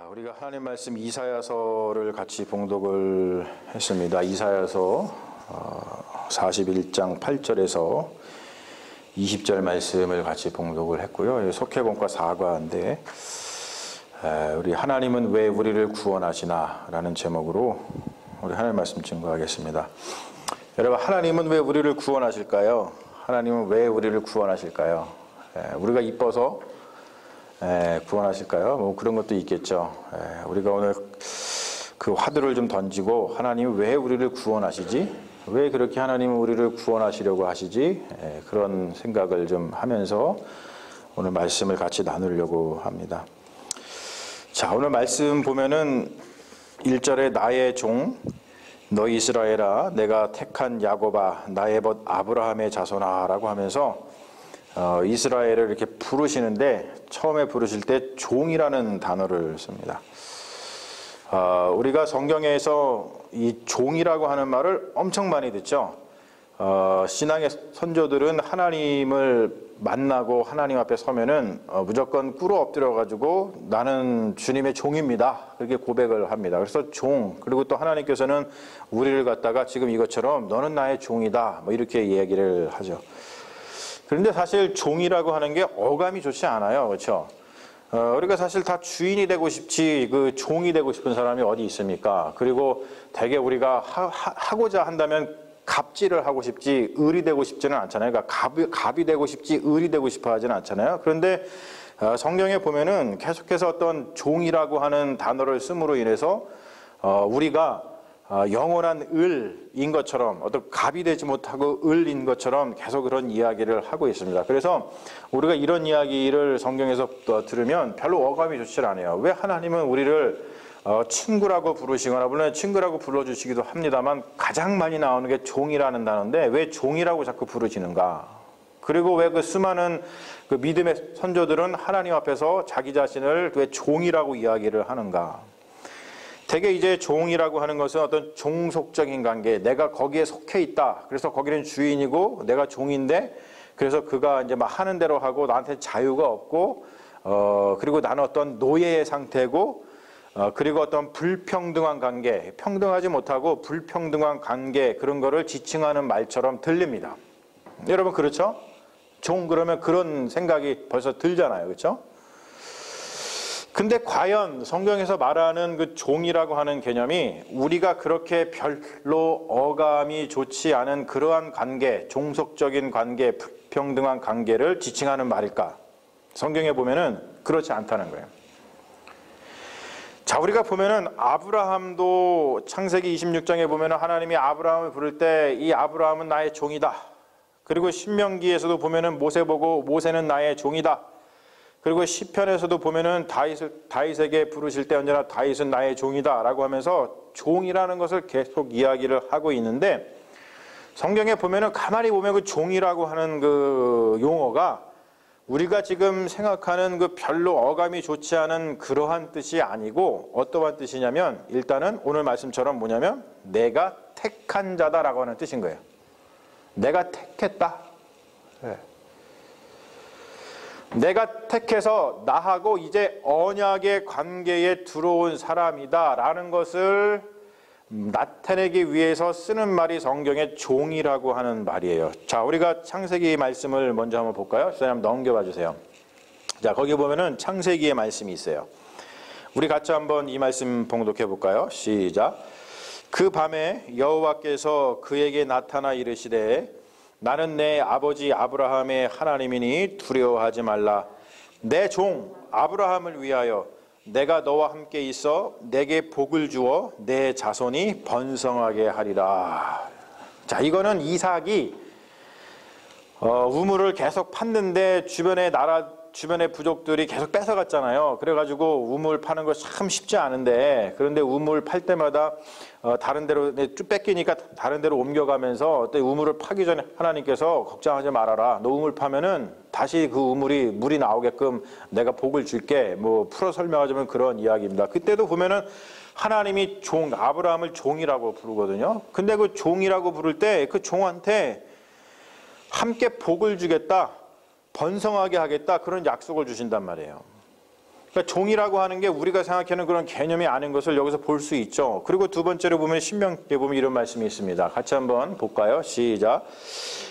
우리가 하나님 말씀 이사야서를 같이 봉독을 했습니다. 이사야서 41장 8절에서 20절 말씀을 같이 봉독을 했고요. 속회본과 사과인데 우리 하나님은 왜 우리를 구원하시나 라는 제목으로 우리 하나님 말씀 증거하겠습니다. 여러분, 하나님은 왜 우리를 구원하실까요? 하나님은 왜 우리를 구원하실까요? 우리가 이뻐서 구원하실까요? 뭐 그런 것도 있겠죠. 우리가 오늘 그 화두를 좀 던지고, 하나님은 왜 우리를 구원하시지? 왜 그렇게 하나님은 우리를 구원하시려고 하시지? 그런 생각을 좀 하면서 오늘 말씀을 같이 나누려고 합니다. 자, 오늘 말씀 보면은 1절에 나의 종 너 이스라엘아, 내가 택한 야곱아, 나의 벗 아브라함의 자손아 라고 하면서 이스라엘을 이렇게 부르시는데, 처음에 부르실 때 종이라는 단어를 씁니다. 우리가 성경에서 이 종이라고 하는 말을 엄청 많이 듣죠. 신앙의 선조들은 하나님을 만나고 하나님 앞에 서면은 무조건 꿇어 엎드려 가지고 나는 주님의 종입니다, 그렇게 고백을 합니다. 그래서 종, 그리고 또 하나님께서는 우리를 갖다가 지금 이것처럼 너는 나의 종이다, 뭐 이렇게 이야기를 하죠. 그런데 사실 종이라고 하는 게 어감이 좋지 않아요. 그렇죠? 우리가 사실 다 주인이 되고 싶지, 그 종이 되고 싶은 사람이 어디 있습니까? 그리고 대개 우리가 하고자 한다면 갑질을 하고 싶지 을이 되고 싶지는 않잖아요. 그러니까 갑이 되고 싶지 을이 되고 싶어 하지는 않잖아요. 그런데 성경에 보면은 계속해서 어떤 종이라고 하는 단어를 씀으로 인해서 우리가 영원한 을인 것처럼, 어떤 갑이 되지 못하고 을인 것처럼 계속 그런 이야기를 하고 있습니다. 그래서 우리가 이런 이야기를 성경에서 들으면 별로 어감이 좋지 않아요. 왜 하나님은 우리를 친구라고 부르시거나, 물론 친구라고 불러주시기도 합니다만 가장 많이 나오는 게 종이라는 단어인데 왜 종이라고 자꾸 부르시는가? 그리고 왜 그 수많은 그 믿음의 선조들은 하나님 앞에서 자기 자신을 왜 종이라고 이야기를 하는가? 대개 이제 종이라고 하는 것은 어떤 종속적인 관계, 내가 거기에 속해 있다, 그래서 거기는 주인이고 내가 종인데, 그래서 그가 이제 막 하는 대로 하고 나한테 자유가 없고, 그리고 나는 어떤 노예의 상태고, 그리고 어떤 불평등한 관계, 평등하지 못하고 불평등한 관계, 그런 거를 지칭하는 말처럼 들립니다. 여러분, 그렇죠? 종 그러면 그런 생각이 벌써 들잖아요. 그렇죠? 근데 과연 성경에서 말하는 그 종이라고 하는 개념이 우리가 그렇게 별로 어감이 좋지 않은 그러한 관계, 종속적인 관계, 불평등한 관계를 지칭하는 말일까? 성경에 보면은 그렇지 않다는 거예요. 자, 우리가 보면은 아브라함도 창세기 26장에 보면은 하나님이 아브라함을 부를 때 이 아브라함은 나의 종이다. 그리고 신명기에서도 보면은 모세 보고 모세는 나의 종이다. 그리고 시편에서도 보면은 다윗에게 부르실 때 언제나 다윗은 나의 종이다 라고 하면서 종이라는 것을 계속 이야기를 하고 있는데, 성경에 보면은 가만히 보면 그 종이라고 하는 그 용어가 우리가 지금 생각하는 그 별로 어감이 좋지 않은 그러한 뜻이 아니고 어떠한 뜻이냐면, 일단은 오늘 말씀처럼 뭐냐면 내가 택한 자다라고 하는 뜻인 거예요. 내가 택했다. 네. 내가 택해서 나하고 이제 언약의 관계에 들어온 사람이다 라는 것을 나타내기 위해서 쓰는 말이 성경의 종이라고 하는 말이에요. 자, 우리가 창세기 말씀을 먼저 한번 볼까요? 선생님 넘겨봐 주세요. 자, 거기 보면은 창세기의 말씀이 있어요. 우리 같이 한번 이 말씀 봉독해 볼까요? 시작. 그 밤에 여호와께서 그에게 나타나 이르시되 나는 내 아버지 아브라함의 하나님이니 두려워하지 말라. 내 종 아브라함을 위하여 내가 너와 함께 있어 내게 복을 주어 내 자손이 번성하게 하리라. 자, 이거는 이삭이 우물을 계속 팠는데 주변의 부족들이 계속 뺏어갔잖아요. 그래가지고 우물 파는 거 참 쉽지 않은데, 그런데 우물 팔 때마다 다른 데로 쭉 뺏기니까 다른 데로 옮겨가면서 또 우물을 파기 전에 하나님께서 걱정하지 말아라. 너 우물 파면은 다시 그 우물이 물이 나오게끔 내가 복을 줄게. 뭐 풀어 설명하자면 그런 이야기입니다. 그때도 보면은 하나님이 아브라함을 종이라고 부르거든요. 근데 그 종이라고 부를 때 그 종한테 함께 복을 주겠다, 번성하게 하겠다, 그런 약속을 주신단 말이에요. 그러니까 종이라고 하는 게 우리가 생각하는 그런 개념이 아닌 것을 여기서 볼 수 있죠. 그리고 두 번째로 보면 신명기에 보면 이런 말씀이 있습니다. 같이 한번 볼까요? 시작.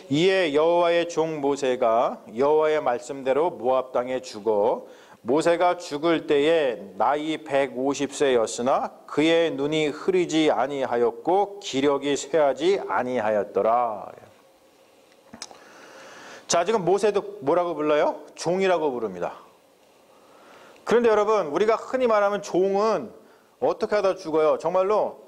이에 여호와의 종 모세가 여호와의 말씀대로 모압 땅에 죽어 모세가 죽을 때에 나이 150세였으나 그의 눈이 흐리지 아니하였고 기력이 쇠하지 아니하였더라. 자, 지금 모세도 뭐라고 불러요? 종이라고 부릅니다. 그런데 여러분, 우리가 흔히 말하면 종은 어떻게 하다 죽어요? 정말로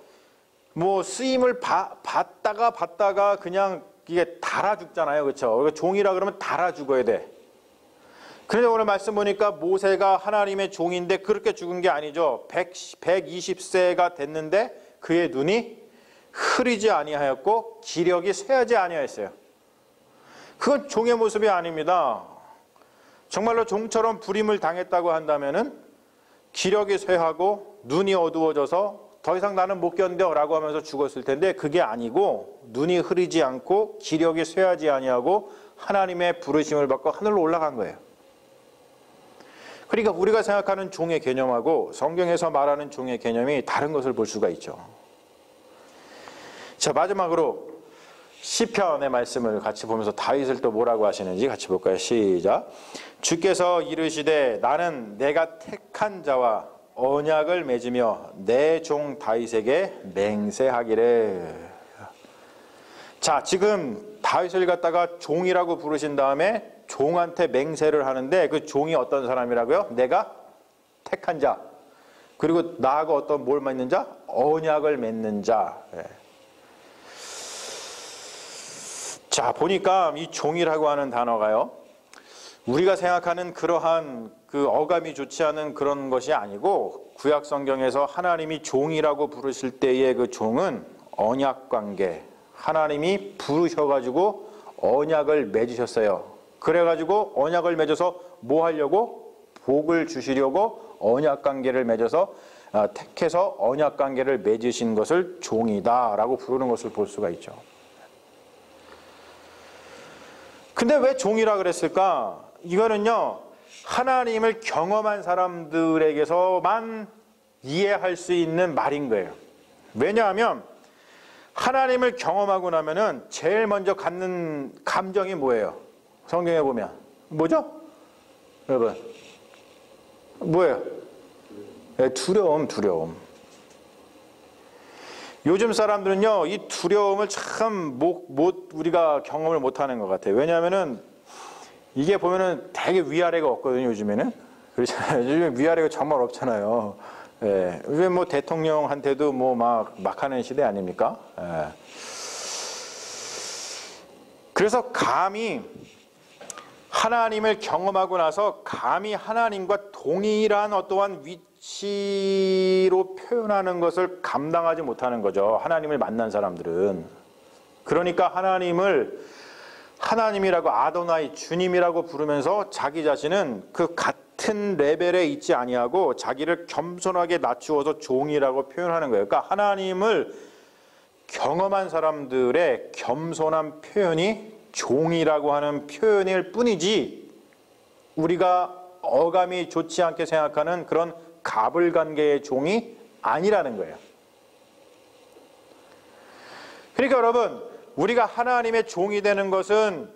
뭐 쓰임을 받다가 그냥 이게 달아 죽잖아요. 그렇죠? 종이라 그러면 달아 죽어야 돼. 그런데 오늘 말씀 보니까 모세가 하나님의 종인데 그렇게 죽은 게 아니죠. 120세가 됐는데 그의 눈이 흐리지 아니하였고 기력이 쇠하지 아니하였어요. 그건 종의 모습이 아닙니다. 정말로 종처럼 불임을 당했다고 한다면은 기력이 쇠하고 눈이 어두워져서 더 이상 나는 못 견뎌라고 하면서 죽었을 텐데 그게 아니고 눈이 흐리지 않고 기력이 쇠하지 아니하고 하나님의 부르심을 받고 하늘로 올라간 거예요. 그러니까 우리가 생각하는 종의 개념하고 성경에서 말하는 종의 개념이 다른 것을 볼 수가 있죠. 자, 마지막으로 시편의 말씀을 같이 보면서 다윗을 또 뭐라고 하시는지 같이 볼까요? 시작. 주께서 이르시되 나는 내가 택한 자와 언약을 맺으며 내 종 다윗에게 맹세하기를. 자, 지금 다윗을 갖다가 종이라고 부르신 다음에 종한테 맹세를 하는데 그 종이 어떤 사람이라고요? 내가 택한 자. 그리고 나하고 어떤 뭘 맺는 자? 언약을 맺는 자. 자, 보니까 이 종이라고 하는 단어가요, 우리가 생각하는 그러한 그 어감이 좋지 않은 그런 것이 아니고 구약 성경에서 하나님이 종이라고 부르실 때의 그 종은 언약 관계, 하나님이 부르셔가지고 언약을 맺으셨어요. 그래가지고 언약을 맺어서 뭐 하려고? 복을 주시려고 언약 관계를 맺어서 택해서 언약 관계를 맺으신 것을 종이다라고 부르는 것을 볼 수가 있죠. 근데 왜 종이라 그랬을까? 이거는요, 하나님을 경험한 사람들에게서만 이해할 수 있는 말인 거예요. 왜냐하면 하나님을 경험하고 나면은 제일 먼저 갖는 감정이 뭐예요? 성경에 보면 뭐죠? 여러분, 뭐예요? 네, 두려움. 요즘 사람들은요, 이 두려움을 참 우리가 경험을 못하는 것 같아요. 왜냐하면은 이게 보면은 되게 위아래가 없거든요, 요즘에는. 그렇잖아요. 요즘에 위아래가 정말 없잖아요. 예. 요즘 뭐 대통령한테도 뭐 막 하는 시대 아닙니까? 예. 그래서 감히 하나님을 경험하고 나서 감히 하나님과 동일한 어떠한 위치로 표현하는 것을 감당하지 못하는 거죠. 하나님을 만난 사람들은. 그러니까 하나님이라고 아도나이, 주님이라고 부르면서 자기 자신은 그 같은 레벨에 있지 아니하고 자기를 겸손하게 낮추어서 종이라고 표현하는 거예요. 그러니까 하나님을 경험한 사람들의 겸손한 표현이 종이라고 하는 표현일 뿐이지 우리가 어감이 좋지 않게 생각하는 그런 가불관계의 종이 아니라는 거예요. 그러니까 여러분, 우리가 하나님의 종이 되는 것은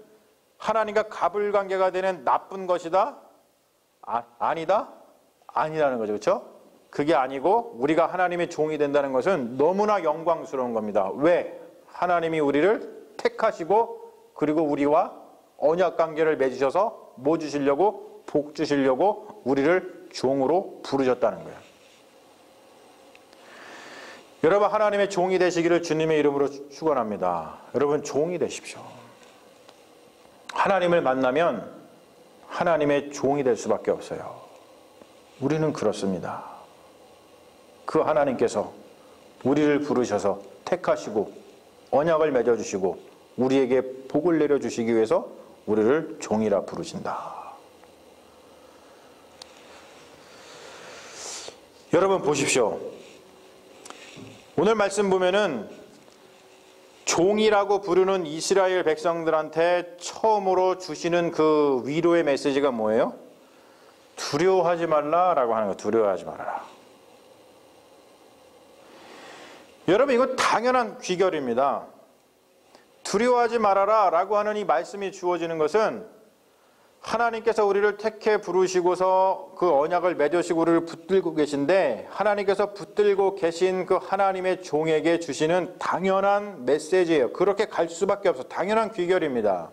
하나님과 가불관계가 되는 나쁜 것이다? 아니다? 아니라는 거죠. 그렇죠? 그게 아니고 우리가 하나님의 종이 된다는 것은 너무나 영광스러운 겁니다. 왜? 하나님이 우리를 택하시고 그리고 우리와 언약관계를 맺으셔서 뭐 주시려고? 복 주시려고 우리를 종으로 부르셨다는 거예요. 여러분, 하나님의 종이 되시기를 주님의 이름으로 축원합니다. 여러분, 종이 되십시오. 하나님을 만나면 하나님의 종이 될 수밖에 없어요. 우리는 그렇습니다. 그 하나님께서 우리를 부르셔서 택하시고 언약을 맺어주시고 우리에게 복을 내려주시기 위해서 우리를 종이라 부르신다. 여러분 보십시오. 오늘 말씀 보면은 종이라고 부르는 이스라엘 백성들한테 처음으로 주시는 그 위로의 메시지가 뭐예요? 두려워하지 말라라고 하는 거. 두려워하지 말아라. 여러분, 이거 당연한 귀결입니다. 두려워하지 말아라 라고 하는 이 말씀이 주어지는 것은 하나님께서 우리를 택해 부르시고서 그 언약을 맺으시고 우리를 붙들고 계신데, 하나님께서 붙들고 계신 그 하나님의 종에게 주시는 당연한 메시지예요. 그렇게 갈 수밖에 없어. 당연한 귀결입니다.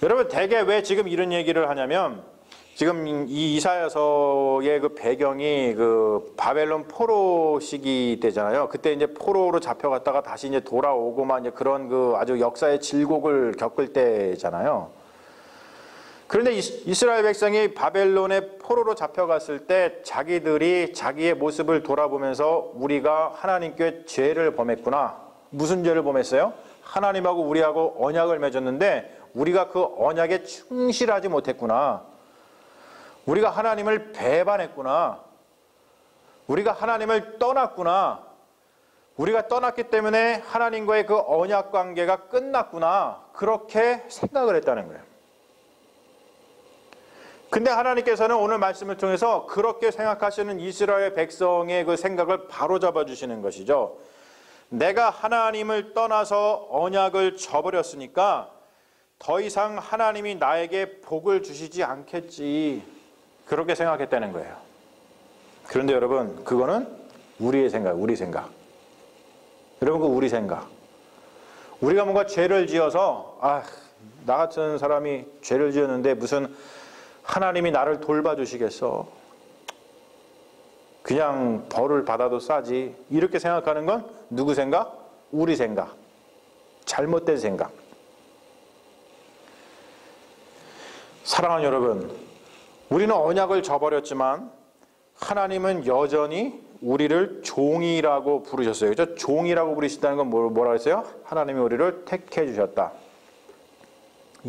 여러분, 대개 왜 지금 이런 얘기를 하냐면, 지금 이 이사야서의 그 배경이 그 바벨론 포로 시기 때잖아요. 그때 이제 포로로 잡혀갔다가 다시 이제 돌아오고만 이제 그런 그 아주 역사의 질곡을 겪을 때잖아요. 그런데 이스라엘 백성이 바벨론의 포로로 잡혀갔을 때 자기들이 자기의 모습을 돌아보면서 우리가 하나님께 죄를 범했구나. 무슨 죄를 범했어요? 하나님하고 우리하고 언약을 맺었는데 우리가 그 언약에 충실하지 못했구나. 우리가 하나님을 배반했구나. 우리가 하나님을 떠났구나. 우리가 떠났기 때문에 하나님과의 그 언약 관계가 끝났구나. 그렇게 생각을 했다는 거예요. 근데 하나님께서는 오늘 말씀을 통해서 그렇게 생각하시는 이스라엘 백성의 그 생각을 바로잡아 주시는 것이죠. 내가 하나님을 떠나서 언약을 저버렸으니까 더 이상 하나님이 나에게 복을 주시지 않겠지. 그렇게 생각했다는 거예요. 그런데 여러분, 그거는 우리의 생각, 우리 생각. 여러분, 그 우리 생각. 우리가 뭔가 죄를 지어서 나 같은 사람이 죄를 지었는데 무슨 하나님이 나를 돌봐주시겠어. 그냥 벌을 받아도 싸지. 이렇게 생각하는 건 누구 생각? 우리 생각. 잘못된 생각. 사랑하는 여러분, 우리는 언약을 저버렸지만 하나님은 여전히 우리를 종이라고 부르셨어요. 그렇죠? 종이라고 부르신다는 건 뭐라고 했어요? 하나님이 우리를 택해 주셨다.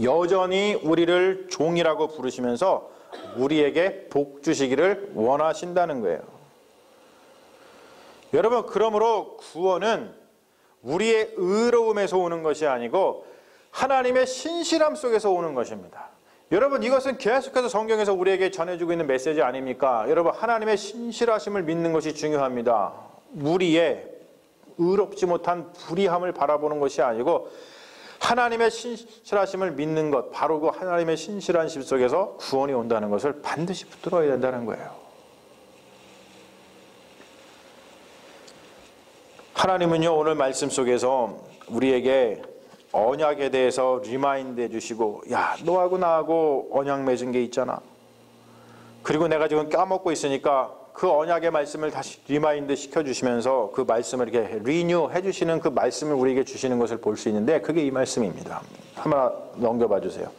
여전히 우리를 종이라고 부르시면서 우리에게 복 주시기를 원하신다는 거예요. 여러분, 그러므로 구원은 우리의 의로움에서 오는 것이 아니고 하나님의 신실함 속에서 오는 것입니다. 여러분, 이것은 계속해서 성경에서 우리에게 전해주고 있는 메시지 아닙니까? 여러분, 하나님의 신실하심을 믿는 것이 중요합니다. 우리의 의롭지 못한 불의함을 바라보는 것이 아니고 하나님의 신실하심을 믿는 것, 바로 그 하나님의 신실한 심 속에서 구원이 온다는 것을 반드시 붙들어야 된다는 거예요. 하나님은요, 오늘 말씀 속에서 우리에게 언약에 대해서 리마인드 해주시고, 야, 너하고 나하고 언약 맺은 게 있잖아. 그리고 내가 지금 까먹고 있으니까 그 언약의 말씀을 다시 리마인드 시켜주시면서 그 말씀을 이렇게 리뉴 해주시는 그 말씀을 우리에게 주시는 것을 볼 수 있는데, 그게 이 말씀입니다. 한번 넘겨봐 주세요.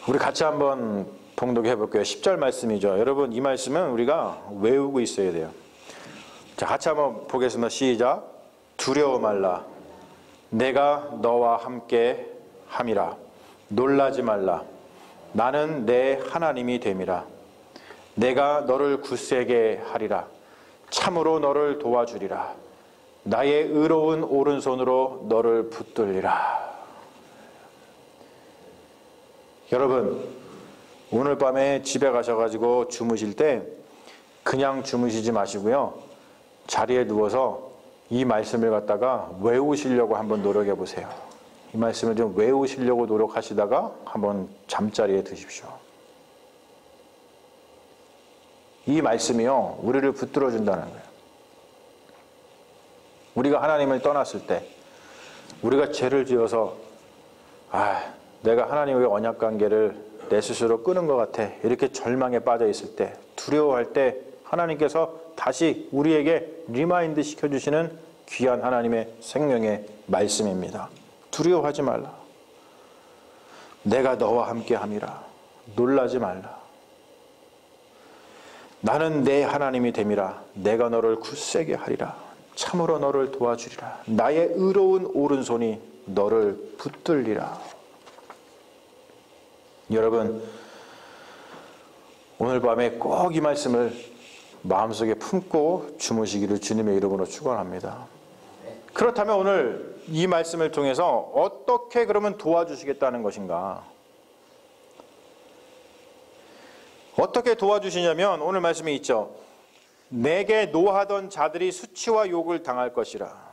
우리 같이 한번 봉독해 볼게요. 10절 말씀이죠. 여러분, 이 말씀은 우리가 외우고 있어야 돼요. 자, 같이 한번 보겠습니다. 시작. 두려워 말라. 내가 너와 함께 함이라. 놀라지 말라. 나는 내 하나님이 됨이라. 내가 너를 굳세게 하리라. 참으로 너를 도와주리라. 나의 의로운 오른손으로 너를 붙들리라. 여러분, 오늘 밤에 집에 가셔가지고 주무실 때 그냥 주무시지 마시고요, 자리에 누워서 이 말씀을 갖다가 외우시려고 한번 노력해 보세요. 이 말씀을 좀 외우시려고 노력하시다가 한번 잠자리에 드십시오. 이 말씀이요, 우리를 붙들어 준다는 거예요. 우리가 하나님을 떠났을 때, 우리가 죄를 지어서 내가 하나님과의 언약 관계를 내 스스로 끊은 것 같아, 이렇게 절망에 빠져 있을 때, 두려워할 때 하나님께서 다시 우리에게 리마인드 시켜주시는 귀한 하나님의 생명의 말씀입니다. 두려워하지 말라. 내가 너와 함께 함이라. 놀라지 말라. 나는 내 하나님이 됨이라. 내가 너를 굳세게 하리라. 참으로 너를 도와주리라. 나의 의로운 오른손이 너를 붙들리라. 여러분, 오늘 밤에 꼭 이 말씀을 마음속에 품고 주무시기를 주님의 이름으로 축원합니다. 그렇다면 오늘 이 말씀을 통해서 어떻게 그러면 도와주시겠다는 것인가? 어떻게 도와주시냐면 오늘 말씀에 있죠. 내게 노하던 자들이 수치와 욕을 당할 것이라.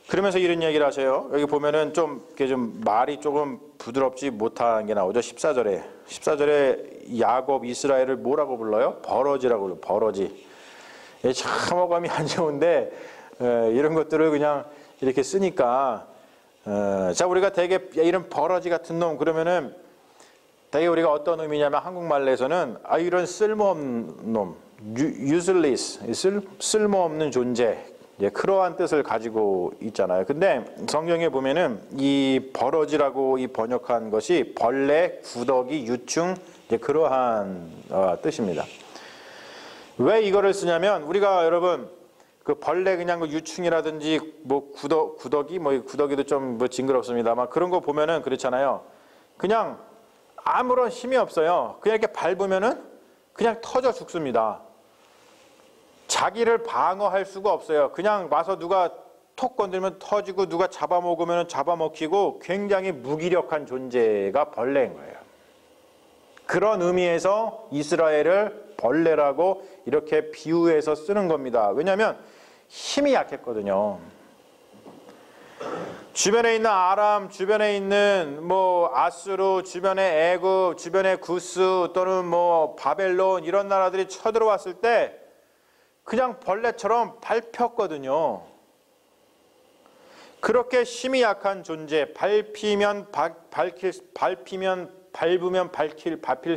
그러면서 이런 얘기를 하세요. 여기 보면은 이렇게 좀 말이 조금 부드럽지 못한 게 나오죠. 14절에 야곱 이스라엘을 뭐라고 불러요? 버러지라고 불러요. 버러지. 참 어감이 안 좋은데 이런 것들을 그냥 이렇게 쓰니까 자, 우리가 되게 이런 버러지 같은 놈 그러면은 되게 우리가 어떤 의미냐면 한국말에서는 이런 쓸모없는 놈, useless, 쓸모없는 존재, 그러한 뜻을 가지고 있잖아요. 근데 성경에 보면은 이 버러지라고 이 번역한 것이 벌레, 구더기, 유충, 그러한 뜻입니다. 왜 이거를 쓰냐면 우리가 여러분 그 벌레 그냥 그 유충이라든지 뭐 구더기 구더기도 좀 뭐 징그럽습니다만 그런 거 보면은 그렇잖아요. 그냥 아무런 힘이 없어요. 그냥 이렇게 밟으면은 그냥 터져 죽습니다. 자기를 방어할 수가 없어요. 그냥 와서 누가 톡 건들면 터지고 누가 잡아먹으면 잡아먹히고 굉장히 무기력한 존재가 벌레인 거예요. 그런 의미에서 이스라엘을 벌레라고 이렇게 비유해서 쓰는 겁니다. 왜냐하면 힘이 약했거든요. 주변에 있는 아람, 주변에 있는 뭐 아수르, 주변에 애굽, 주변에 구스 또는 뭐 바벨론 이런 나라들이 쳐들어왔을 때 그냥 벌레처럼 밟혔거든요. 그렇게 힘이 약한 존재, 밟히면 밟힐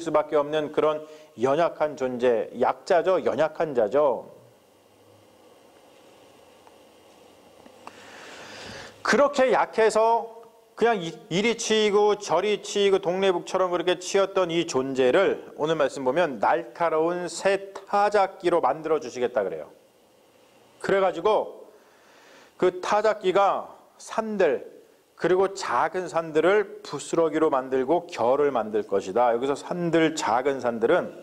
수밖에 없는 그런 연약한 존재, 약자죠, 연약한 자죠. 그렇게 약해서 그냥 이리 치이고 저리 치이고 동네북처럼 그렇게 치였던 이 존재를 오늘 말씀 보면 날카로운 새 타작기로 만들어 주시겠다 그래요. 그래가지고 그 타작기가 산들 그리고 작은 산들을 부스러기로 만들고 결을 만들 것이다. 여기서 산들, 작은 산들은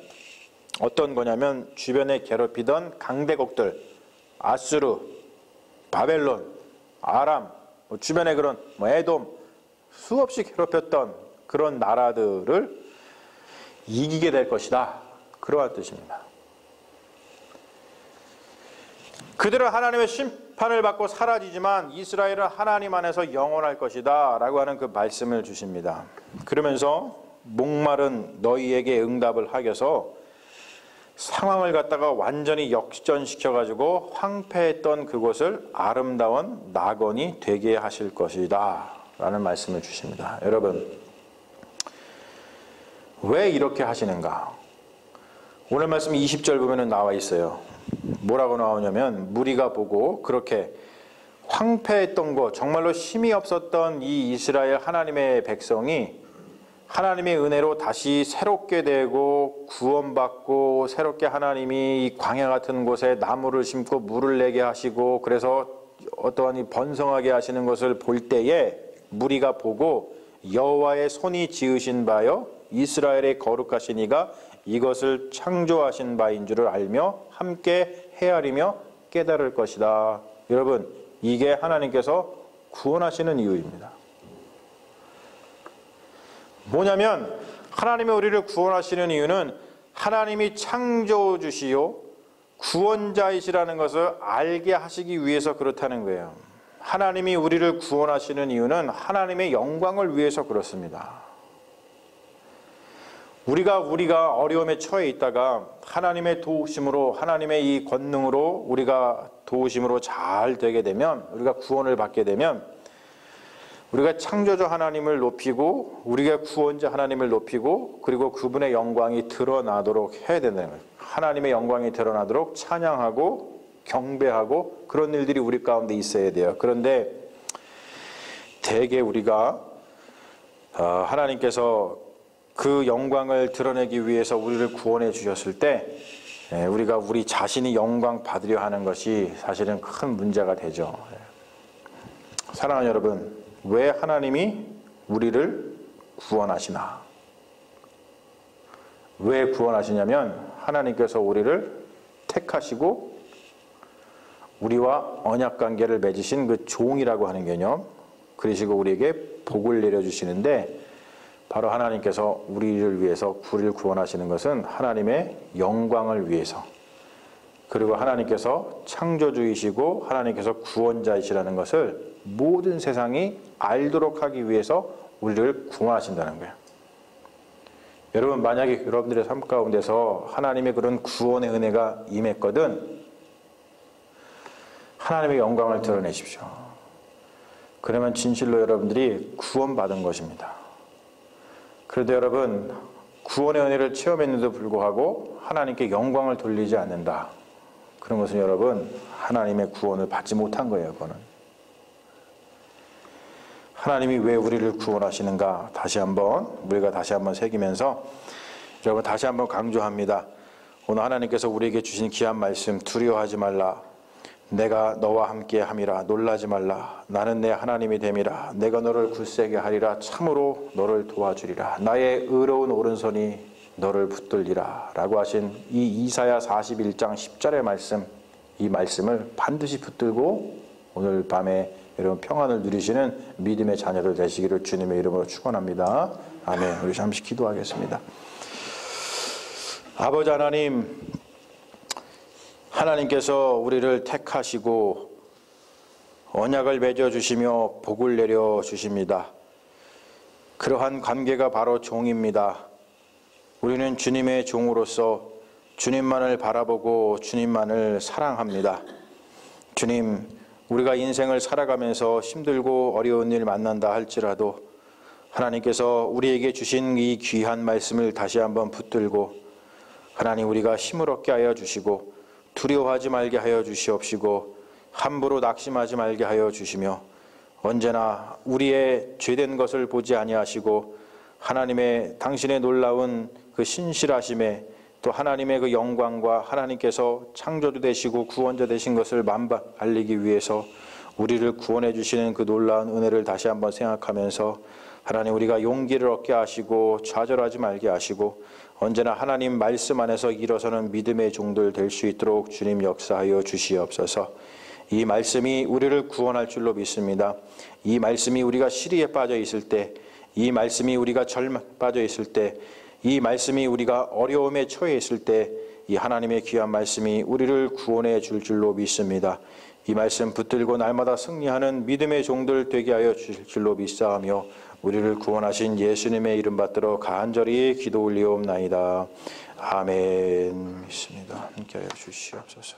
어떤 거냐면 주변에 괴롭히던 강대국들, 아수르, 바벨론, 아람, 주변에 그런 에돔 수없이 괴롭혔던 그런 나라들을 이기게 될 것이다. 그러한 뜻입니다. 그들은 하나님의 심판을 받고 사라지지만 이스라엘은 하나님 안에서 영원할 것이다 라고 하는 그 말씀을 주십니다. 그러면서 목마른 너희에게 응답을 하여서 상황을 갖다가 완전히 역전시켜가지고 황폐했던 그곳을 아름다운 낙원이 되게 하실 것이다 라는 말씀을 주십니다. 여러분, 왜 이렇게 하시는가? 오늘 말씀 20절 보면 나와 있어요. 뭐라고 나오냐면 무리가 보고 그렇게 황폐했던 것, 정말로 힘이 없었던 이 이스라엘 하나님의 백성이 하나님의 은혜로 다시 새롭게 되고 구원받고 새롭게 하나님이 이 광야 같은 곳에 나무를 심고 물을 내게 하시고 그래서 어떠한 이 번성하게 하시는 것을 볼 때에 무리가 보고 여호와의 손이 지으신 바요 이스라엘의 거룩하신 이가 이것을 창조하신 바인 줄을 알며 함께 헤아리며 깨달을 것이다. 여러분, 이게 하나님께서 구원하시는 이유입니다. 뭐냐면 하나님이 우리를 구원하시는 이유는 하나님이 창조주시요 구원자이시라는 것을 알게 하시기 위해서 그렇다는 거예요. 하나님이 우리를 구원하시는 이유는 하나님의 영광을 위해서 그렇습니다. 우리가 어려움에 처해 있다가 하나님의 도우심으로 하나님의 이 권능으로 우리가 도우심으로 잘 되게 되면 우리가 구원을 받게 되면 우리가 창조주 하나님을 높이고 우리가 구원자 하나님을 높이고 그리고 그분의 영광이 드러나도록 해야 된다는 거예요. 하나님의 영광이 드러나도록 찬양하고 경배하고 그런 일들이 우리 가운데 있어야 돼요. 그런데 대개 우리가 하나님께서 그 영광을 드러내기 위해서 우리를 구원해 주셨을 때 우리가 우리 자신이 영광 받으려 하는 것이 사실은 큰 문제가 되죠. 사랑하는 여러분, 왜 하나님이 우리를 구원하시나? 왜 구원하시냐면 하나님께서 우리를 택하시고 우리와 언약관계를 맺으신 그 종이라고 하는 개념, 그러시고 우리에게 복을 내려주시는데 바로 하나님께서 우리를 위해서 우리를 구원하시는 것은 하나님의 영광을 위해서, 그리고 하나님께서 창조주이시고 하나님께서 구원자이시라는 것을 모든 세상이 알도록 하기 위해서 우리를 구원하신다는 거예요. 여러분, 만약에 여러분들의 삶 가운데서 하나님의 그런 구원의 은혜가 임했거든, 하나님의 영광을 드러내십시오. 그러면 진실로 여러분들이 구원받은 것입니다. 그래도 여러분, 구원의 은혜를 체험했는데도 불구하고 하나님께 영광을 돌리지 않는다, 그런 것은 여러분 하나님의 구원을 받지 못한 거예요. 그거는 하나님이 왜 우리를 구원하시는가 우리가 다시 한번 새기면서, 여러분 다시 한번 강조합니다. 오늘 하나님께서 우리에게 주신 귀한 말씀, 두려워하지 말라, 내가 너와 함께 함이라, 놀라지 말라, 나는 내 하나님이 됨이라, 내가 너를 굳세게 하리라, 참으로 너를 도와주리라, 나의 의로운 오른손이 너를 붙들리라 라고 하신 이 이사야 41장 10절의 말씀, 이 말씀을 반드시 붙들고 오늘 밤에 여러분 평안을 누리시는 믿음의 자녀들 되시기를 주님의 이름으로 축원합니다. 아멘. 우리 잠시 기도하겠습니다. 아버지 하나님, 하나님께서 우리를 택하시고 언약을 맺어주시며 복을 내려주십니다. 그러한 관계가 바로 종입니다. 우리는 주님의 종으로서 주님만을 바라보고 주님만을 사랑합니다. 주님, 우리가 인생을 살아가면서 힘들고 어려운 일 만난다 할지라도 하나님께서 우리에게 주신 이 귀한 말씀을 다시 한번 붙들고, 하나님 우리가 힘을 얻게 하여 주시고 두려워하지 말게 하여 주시옵시고 함부로 낙심하지 말게 하여 주시며, 언제나 우리의 죄된 것을 보지 아니하시고 하나님의 당신의 놀라운 그 신실하심에, 또 하나님의 그 영광과 하나님께서 창조주 되시고 구원자 되신 것을 만방 알리기 위해서 우리를 구원해 주시는 그 놀라운 은혜를 다시 한번 생각하면서, 하나님 우리가 용기를 얻게 하시고 좌절하지 말게 하시고 언제나 하나님 말씀 안에서 일어서는 믿음의 종들 될 수 있도록 주님 역사하여 주시옵소서. 이 말씀이 우리를 구원할 줄로 믿습니다. 이 말씀이 우리가 시리에 빠져 있을 때, 이 말씀이 우리가 절망에 빠져 있을 때, 이 말씀이 우리가 어려움에 처해 있을 때 이 하나님의 귀한 말씀이 우리를 구원해 줄 줄로 믿습니다. 이 말씀 붙들고 날마다 승리하는 믿음의 종들 되게 하여 주실 줄로 믿사오며 우리를 구원하신 예수님의 이름 받들어 간절히 기도 올리옵나이다. 아멘. 믿습니다. 함께 하여 주시옵소서.